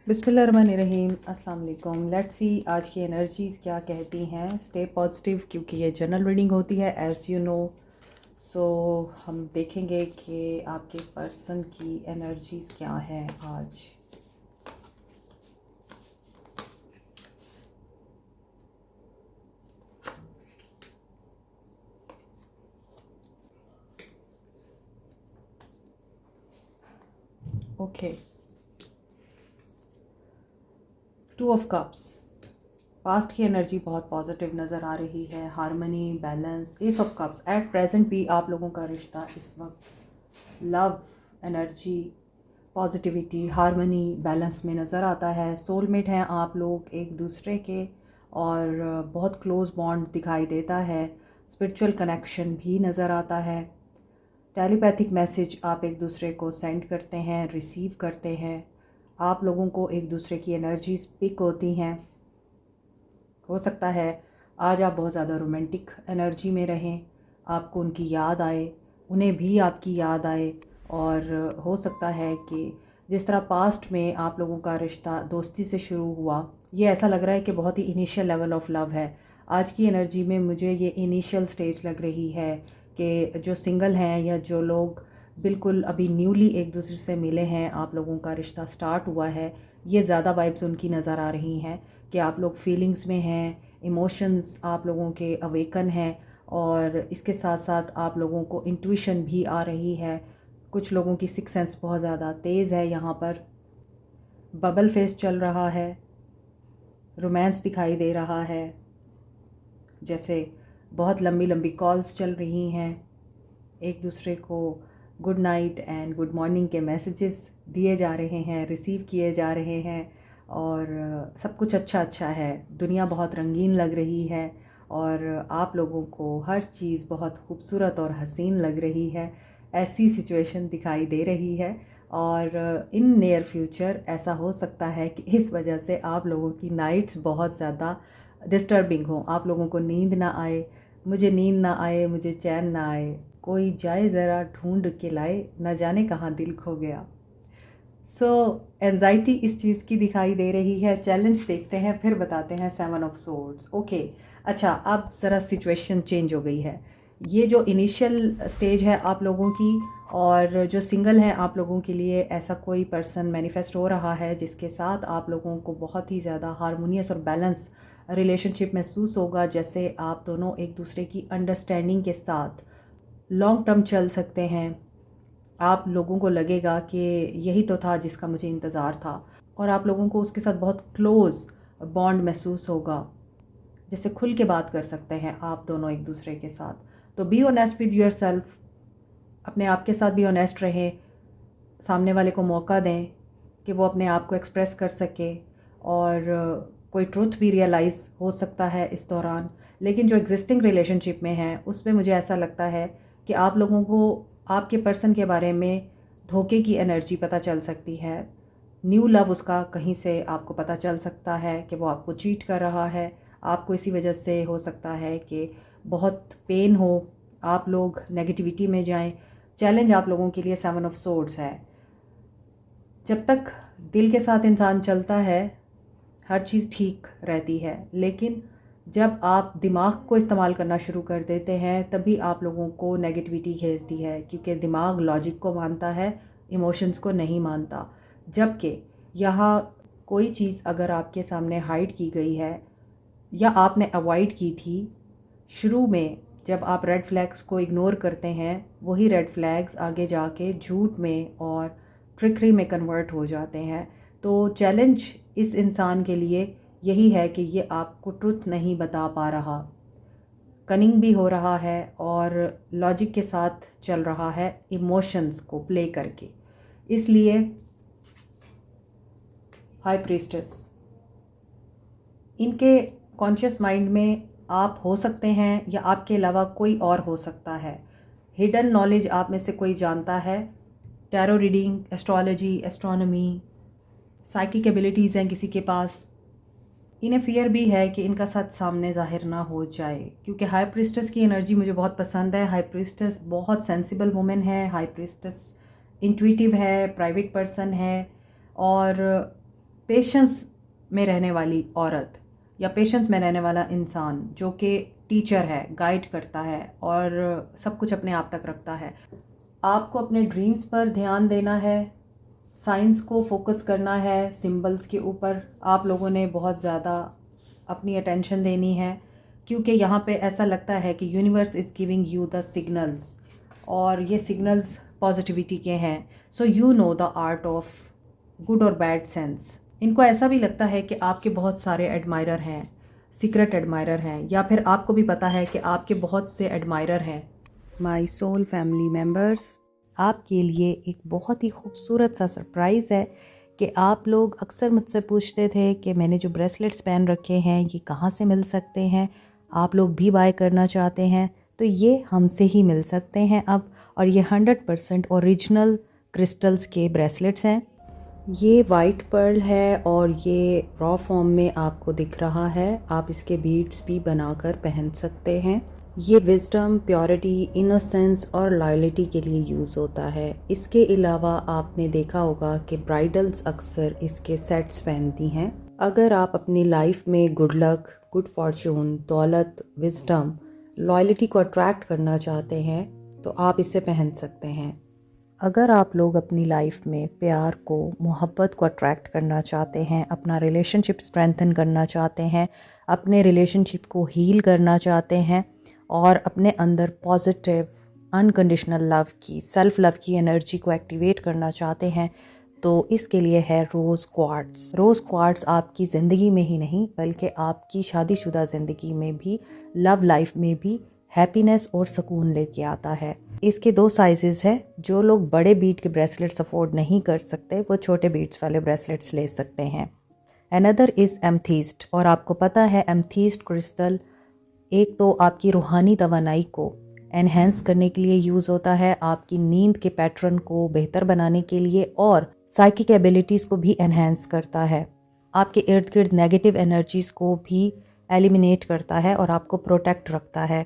बिस्मिल्लाहिर्रहमानिर्रहीम, अस्सलाम वालेकुम। लेट्स सी आज की एनर्जीज़ क्या कहती हैं। स्टे पॉजिटिव, क्योंकि ये जनरल रीडिंग होती है एज़ यू नो। सो हम देखेंगे कि आपके पर्सन की एनर्जीज़ क्या है आज। Okay, 2 of cups. पास्ट की एनर्जी बहुत पॉजिटिव नज़र आ रही है। Harmony, balance. S of cups. At present भी आप लोगों का रिश्ता इस वक्त love, energy, positivity, harmony, balance में नज़र आता है। सोलमेट हैं आप लोग एक दूसरे के और बहुत क्लोज़ बॉन्ड दिखाई देता है। स्पिरिचुअल कनेक्शन भी नज़र आता है। टेलीपैथिक मैसेज आप एक दूसरे को सेंड करते हैं, रिसीव करते हैं। आप लोगों को एक दूसरे की एनर्जीज पिक होती हैं। हो सकता है आज आप बहुत ज़्यादा रोमांटिक एनर्जी में रहें, आपको उनकी याद आए, उन्हें भी आपकी याद आए। और हो सकता है कि जिस तरह पास्ट में आप लोगों का रिश्ता दोस्ती से शुरू हुआ, ये ऐसा लग रहा है कि बहुत ही इनिशियल लेवल ऑफ लव है। आज की एनर्जी में मुझे ये इनिशियल स्टेज लग रही है कि जो सिंगल हैं या जो लोग बिल्कुल अभी न्यूली एक दूसरे से मिले हैं, आप लोगों का रिश्ता स्टार्ट हुआ है, ये ज़्यादा वाइब्स उनकी नज़र आ रही हैं कि आप लोग फीलिंग्स में हैं, इमोशंस आप लोगों के अवेकन हैं। और इसके साथ साथ आप लोगों को इंट्यूशन भी आ रही है। कुछ लोगों की सिक्स सेंस बहुत ज़्यादा तेज़ है। यहाँ पर बबल फेस चल रहा है, रोमांस दिखाई दे रहा है, जैसे बहुत लंबी लंबी कॉल्स चल रही हैं, एक दूसरे को good night and good morning के मैसेजेस दिए जा रहे हैं, रिसीव किए जा रहे हैं। और सब कुछ अच्छा अच्छा है। दुनिया बहुत रंगीन लग रही है और आप लोगों को हर चीज़ बहुत खूबसूरत और हसीन लग रही है। ऐसी सिचुएशन दिखाई दे रही है। और इन नियर फ्यूचर ऐसा हो सकता है कि इस वजह से आप लोगों की नाइट्स बहुत ज़्यादा डिस्टर्बिंग हो, आप लोगों को नींद ना आए, मुझे नींद ना आए, मुझे चैन ना आए, कोई जाए ज़रा ढूंढ के लाए, न जाने कहाँ दिल खो गया। सो एंजाइटी इस चीज़ की दिखाई दे रही है। चैलेंज देखते हैं, फिर बताते हैं। 7 ऑफ सोर्ड्स। ओके, अच्छा, अब ज़रा सिचुएशन चेंज हो गई है। ये जो इनिशियल स्टेज है आप लोगों की, और जो सिंगल हैं आप लोगों के लिए, ऐसा कोई पर्सन मैनिफेस्ट हो रहा है जिसके साथ आप लोगों को बहुत ही ज़्यादा हारमोनियस और बैलेंस रिलेशनशिप महसूस होगा। जैसे आप दोनों एक दूसरे की अंडरस्टैंडिंग के साथ लॉन्ग टर्म चल सकते हैं। आप लोगों को लगेगा कि यही तो था जिसका मुझे इंतज़ार था, और आप लोगों को उसके साथ बहुत क्लोज़ बॉन्ड महसूस होगा। जैसे खुल के बात कर सकते हैं आप दोनों एक दूसरे के साथ। तो be honest with your self, अपने आप के साथ भी ऑनेस्ट रहें। सामने वाले को मौका दें कि वो अपने आप को एक्सप्रेस कर सके। और कोई ट्रुथ भी रियलाइज़ हो सकता है इस दौरान। लेकिन जो एग्जिस्टिंग रिलेशनशिप में है उसमें मुझे ऐसा लगता है कि आप लोगों को आपके पर्सन के बारे में धोखे की एनर्जी पता चल सकती है। न्यू लव उसका कहीं से आपको पता चल सकता है कि वो आपको चीट कर रहा है। आपको इसी वजह से हो सकता है कि बहुत पेन हो, आप लोग नेगेटिविटी में जाएं। चैलेंज आप लोगों के लिए 7 ऑफ सोर्ड्स है। जब तक दिल के साथ इंसान चलता है हर चीज़ ठीक रहती है, लेकिन जब आप दिमाग को इस्तेमाल करना शुरू कर देते हैं तभी आप लोगों को नेगेटिविटी घेरती है, क्योंकि दिमाग लॉजिक को मानता है, इमोशंस को नहीं मानता। जबकि यहाँ कोई चीज़ अगर आपके सामने हाइड की गई है या आपने अवॉइड की थी शुरू में, जब आप रेड फ्लैग्स को इग्नोर करते हैं, वही रेड फ्लैग्स आगे जाके झूठ में और ट्रिकरी में कन्वर्ट हो जाते हैं। तो चैलेंज इस इंसान के लिए यही है कि ये आपको ट्रुथ नहीं बता पा रहा, कनिंग भी हो रहा है और लॉजिक के साथ चल रहा है, इमोशंस को प्ले करके। इसलिए हाई प्रीस्टेस, इनके कॉन्शियस माइंड में आप हो सकते हैं या आपके अलावा कोई और हो सकता है। हिडन नॉलेज आप में से कोई जानता है। Tarot reading, astrology, astronomy, psychic abilities हैं किसी के पास। इन्हें फियर भी है कि इनका सच सामने ज़ाहिर ना हो जाए, क्योंकि हाई प्रीस्टेस की एनर्जी मुझे बहुत पसंद है। हाई प्रीस्टेस बहुत सेंसिबल वुमेन है। हाई प्रीस्टेस इंट्यूटिव है, प्राइवेट पर्सन है और पेशेंस में रहने वाली औरत या पेशेंस में रहने वाला इंसान जो कि टीचर है, गाइड करता है और सब कुछ अपने आप तक रखता है। आपको अपने ड्रीम्स पर ध्यान देना है, साइंस को फोकस करना है, सिंबल्स के ऊपर आप लोगों ने बहुत ज़्यादा अपनी अटेंशन देनी है, क्योंकि यहाँ पे ऐसा लगता है कि universe is giving you the signals और ये सिग्नल्स पॉजिटिविटी के हैं। So you know the art of good और बैड सेंस। इनको ऐसा भी लगता है कि आपके बहुत सारे एडमायरर हैं, सीक्रेट एडमायरर हैं, या फिर आपको भी पता है कि आपके बहुत से एडमायरर हैं। माय सोल फैमिली मेम्बर्स, आपके लिए एक बहुत ही खूबसूरत सा सरप्राइज़ है कि आप लोग अक्सर मुझसे पूछते थे कि मैंने जो ब्रेसलेट्स पहन रखे हैं ये कहाँ से मिल सकते हैं, आप लोग भी बाय करना चाहते हैं तो ये हमसे ही मिल सकते हैं अब। और ये 100% ओरिजिनल क्रिस्टल्स के ब्रेसलेट्स हैं। ये वाइट पर्ल है और ये रॉ फॉर्म में आपको दिख रहा है। आप इसके बीड्स भी बनाकर पहन सकते हैं। ये विजडम, प्योरिटी, इनोसेंस और लॉयल्टी के लिए यूज़ होता है। इसके अलावा आपने देखा होगा कि ब्राइडल्स अक्सर इसके सेट्स पहनती हैं। अगर आप अपनी लाइफ में गुड लक, गुड फॉर्चून, दौलत, विजडम, लॉयल्टी को अट्रैक्ट करना चाहते हैं तो आप इसे पहन सकते हैं। अगर आप लोग अपनी लाइफ में प्यार को, मोहब्बत को अट्रैक्ट करना चाहते हैं, अपना रिलेशनशिप स्ट्रेंथन करना चाहते हैं, अपने रिलेशनशिप को हील करना चाहते हैं और अपने अंदर पॉजिटिव अनकंडीशनल लव की, सेल्फ लव की एनर्जी को एक्टिवेट करना चाहते हैं तो इसके लिए है रोज़ क्वार्ट्स। रोज़ क्वार्ट्स आपकी ज़िंदगी में ही नहीं बल्कि आपकी शादीशुदा ज़िंदगी में भी, लव लाइफ में भी हैप्पीनेस और सुकून लेके आता है। इसके 2 साइजेस हैं। जो लोग बड़े बीट के ब्रेसलेट्स अफोर्ड नहीं कर सकते वो छोटे बीट्स वाले ब्रेसलेट्स ले सकते हैं। अनदर इज़ एमथीस्ट, और आपको पता है एमथीस्ट क्रिस्टल एक तो आपकी रूहानी तवानाई को एनहेंस करने के लिए यूज़ होता है, आपकी नींद के पैटर्न को बेहतर बनाने के लिए, और साइकिक एबिलिटीज़ को भी एनहेंस करता है, आपके इर्द गिर्द नेगेटिव एनर्जीज़ को भी एलिमिनेट करता है और आपको प्रोटेक्ट रखता है।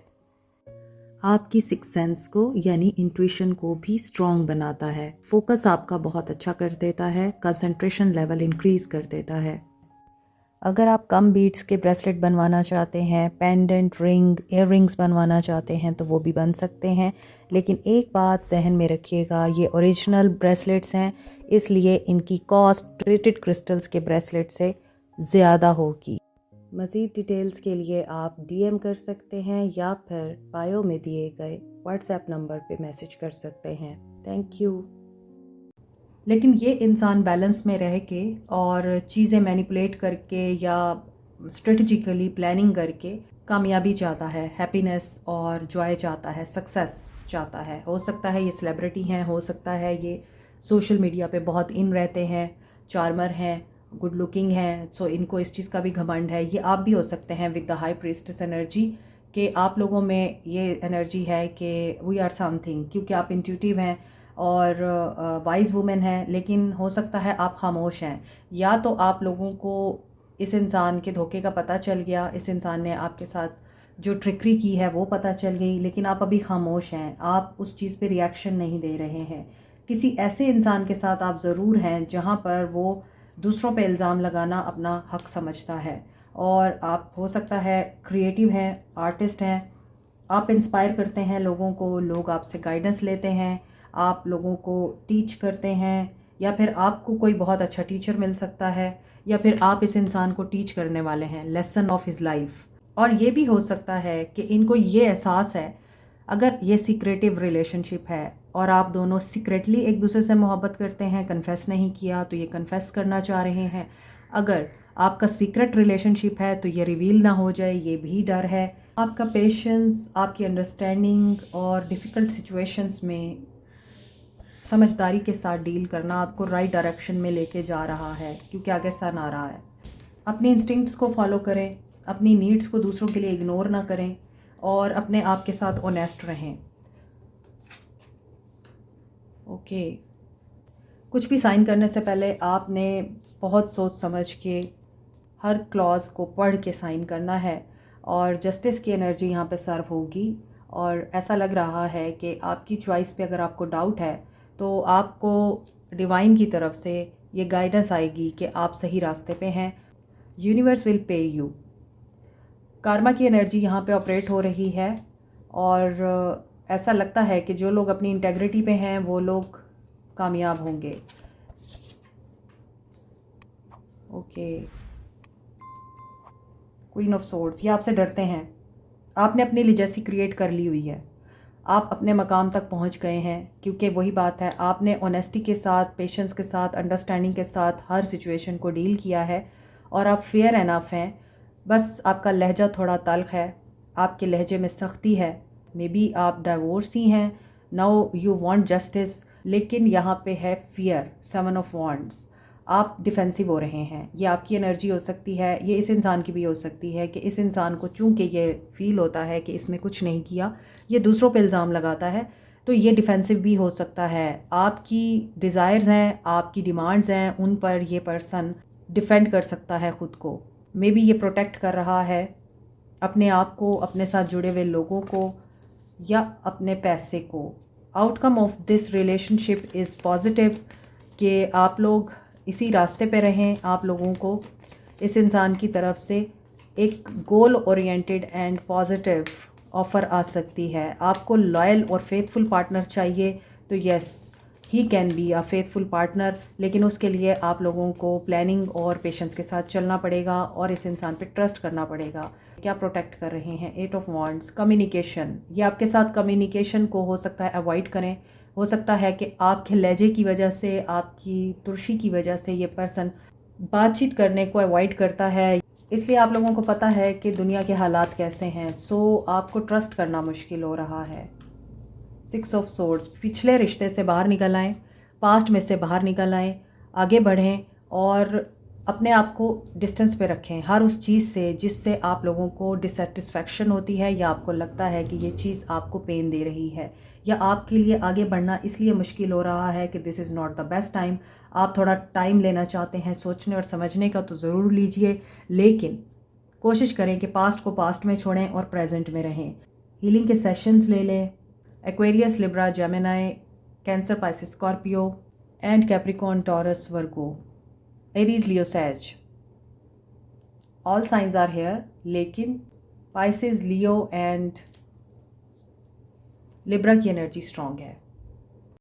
आपकी सिक्स सेंस को यानी इंट्यूशन को भी स्ट्रॉन्ग बनाता है, फोकस आपका बहुत अच्छा कर देता है, कंसंट्रेशन लेवल इंक्रीज़ कर देता है। अगर आप कम बीट्स के ब्रेसलेट बनवाना चाहते हैं, पेंडेंट, रिंग, इयर रिंग्स बनवाना चाहते हैं तो वो भी बन सकते हैं, लेकिन एक बात जहन में रखिएगा, ये ओरिजिनल ब्रेसलेट्स हैं इसलिए इनकी कॉस्ट ट्रीटेड क्रिस्टल्स के ब्रेसलेट से ज़्यादा होगी। मज़ीद डिटेल्स के लिए आप डीएम कर सकते हैं या फिर बायो में दिए गए व्हाट्सएप नंबर पे मैसेज कर सकते हैं। Thank you. लेकिन ये इंसान बैलेंस में रह के और चीज़ें मैनिपुलेट करके या स्ट्रेटजिकली प्लानिंग करके कामयाबी चाहता है, हैप्पीनेस और जॉय चाहता है, सक्सेस चाहता है। हो सकता है ये सेलिब्रिटी हैं, हो सकता है ये सोशल मीडिया पे बहुत इन रहते हैं, चार्मर हैं, गुड लुकिंग हैं, सो इनको इस चीज़ का भी घमंड है। ये आप भी हो सकते हैं with the high priestess energy, कि आप लोगों में ये एनर्जी है कि वी आर समथिंग, क्योंकि आप इंट्यूटिव हैं और वाइज वुमेन हैं, लेकिन हो सकता है आप खामोश हैं, या तो आप लोगों को इस इंसान के धोखे का पता चल गया, इस इंसान ने आपके साथ जो ट्रिकरी की है वो पता चल गई, लेकिन आप अभी खामोश हैं, आप उस चीज़ पे रिएक्शन नहीं दे रहे हैं। किसी ऐसे इंसान के साथ आप ज़रूर हैं जहाँ पर वो दूसरों पे इल्ज़ाम लगाना अपना हक समझता है, और आप हो सकता है क्रिएटिव हैं, आर्टिस्ट हैं, आप इंस्पायर करते हैं लोगों को, लोग आपसे गाइडेंस लेते हैं, आप लोगों को टीच करते हैं, या फिर आपको कोई बहुत अच्छा टीचर मिल सकता है, या फिर आप इस इंसान को टीच करने वाले हैं लेसन ऑफ हिज लाइफ। और ये भी हो सकता है कि इनको ये एहसास है, अगर ये सीक्रेटिव रिलेशनशिप है और आप दोनों सीक्रेटली एक दूसरे से मोहब्बत करते हैं, कन्फेस नहीं किया तो ये कन्फेस करना चाह रहे हैं, अगर आपका सीक्रेट रिलेशनशिप है तो ये रिवील ना हो जाए, ये भी डर है। आपका पेशेंस, आपकी अंडरस्टैंडिंग और डिफ़िकल्ट सिचुएशंस में समझदारी के साथ डील करना आपको राइट डायरेक्शन में लेके जा रहा है, क्योंकि आगे सन आ रहा है। अपने इंस्टिंक्ट्स को फॉलो करें, अपनी नीड्स को दूसरों के लिए इग्नोर ना करें और अपने आप के साथ ऑनेस्ट रहें। ओके, कुछ भी साइन करने से पहले आपने बहुत सोच समझ के हर क्लॉज को पढ़ के साइन करना है, और जस्टिस की एनर्जी यहाँ पे सर्व होगी। और ऐसा लग रहा है कि आपकी चॉइस पे अगर आपको डाउट है तो आपको डिवाइन की तरफ से ये गाइडेंस आएगी कि आप सही रास्ते पे हैं। Universe will pay you. Karma की एनर्जी यहाँ पे ऑपरेट हो रही है और ऐसा लगता है कि जो लोग अपनी इंटेग्रिटी पे हैं वो लोग कामयाब होंगे। ओके, क्वीन ऑफ सोर्ड्स, ये आपसे डरते हैं। आपने अपनी लिजेसी क्रिएट कर ली हुई है, आप अपने मकाम तक पहुंच गए हैं, क्योंकि वही बात है, आपने ऑनेस्टी के साथ, पेशेंस के साथ, अंडरस्टैंडिंग के साथ हर सिचुएशन को डील किया है और आप फेयर एनफ हैं। बस आपका लहजा थोड़ा तल्ख है, आपके लहजे में सख्ती है। मे बी आप डाइवोर्सी हैं, नाउ यू वांट जस्टिस, लेकिन यहाँ पे है फियर, 7 ऑफ वॉन्ड्स। आप डिफेंसिव हो रहे हैं। ये आपकी एनर्जी हो सकती है, ये इस इंसान की भी हो सकती है कि इस इंसान को चूंकि ये फील होता है कि इसने कुछ नहीं किया, ये दूसरों पे इल्ज़ाम लगाता है, तो ये डिफेंसिव भी हो सकता है। आपकी डिज़ायर्स हैं, आपकी डिमांड्स हैं, उन पर ये पर्सन डिफेंड कर सकता है ख़ुद को। मे बी ये प्रोटेक्ट कर रहा है अपने आप को, अपने साथ जुड़े हुए लोगों को या अपने पैसे को। Outcome of this relationship is positive कि आप लोग इसी रास्ते पे रहें। आप लोगों को इस इंसान की तरफ से एक goal oriented and positive offer आ सकती है। आपको लॉयल और फेथफुल पार्टनर चाहिए तो yes, he can be a faithful partner, लेकिन उसके लिए आप लोगों को प्लानिंग और पेशेंस के साथ चलना पड़ेगा और इस इंसान पे ट्रस्ट करना पड़ेगा। क्या प्रोटेक्ट कर रहे हैं? 8 ऑफ वॉन्ड्स, कम्युनिकेशन। ये आपके साथ कम्युनिकेशन को हो सकता है अवॉइड करें। हो सकता है कि आपके लहजे की वजह से, आपकी तुर्शी की वजह से ये पर्सन बातचीत करने को अवॉइड करता है, इसलिए आप लोगों को पता है कि दुनिया के हालात कैसे हैं। सो आपको ट्रस्ट करना मुश्किल हो रहा है। 6 ऑफ सोर्ड्स, पिछले रिश्ते से बाहर निकल आएँ, पास्ट में से बाहर निकल आएँ, आगे बढ़ें और अपने आप को डिस्टेंस पे रखें हर उस चीज़ से जिससे आप लोगों को डिससेटिस्फैक्शन होती है या आपको लगता है कि ये चीज़ आपको पेन दे रही है या आपके लिए आगे बढ़ना इसलिए मुश्किल हो रहा है कि this is not the best time. आप थोड़ा टाइम लेना चाहते हैं सोचने और समझने का, तो ज़रूर लीजिए, लेकिन कोशिश करें कि पास्ट को पास्ट में छोड़ें और प्रेजेंट में रहें। हीलिंग के सेशंस ले लें। Aquarius, Libra, Gemini, Cancer, Pisces, Scorpio and Capricorn, Taurus, Virgo, Aries, Leo, Sag, all signs are here, लेकिन पाइसिस, लियो एंड लिब्रा की एनर्जी स्ट्रॉन्ग है।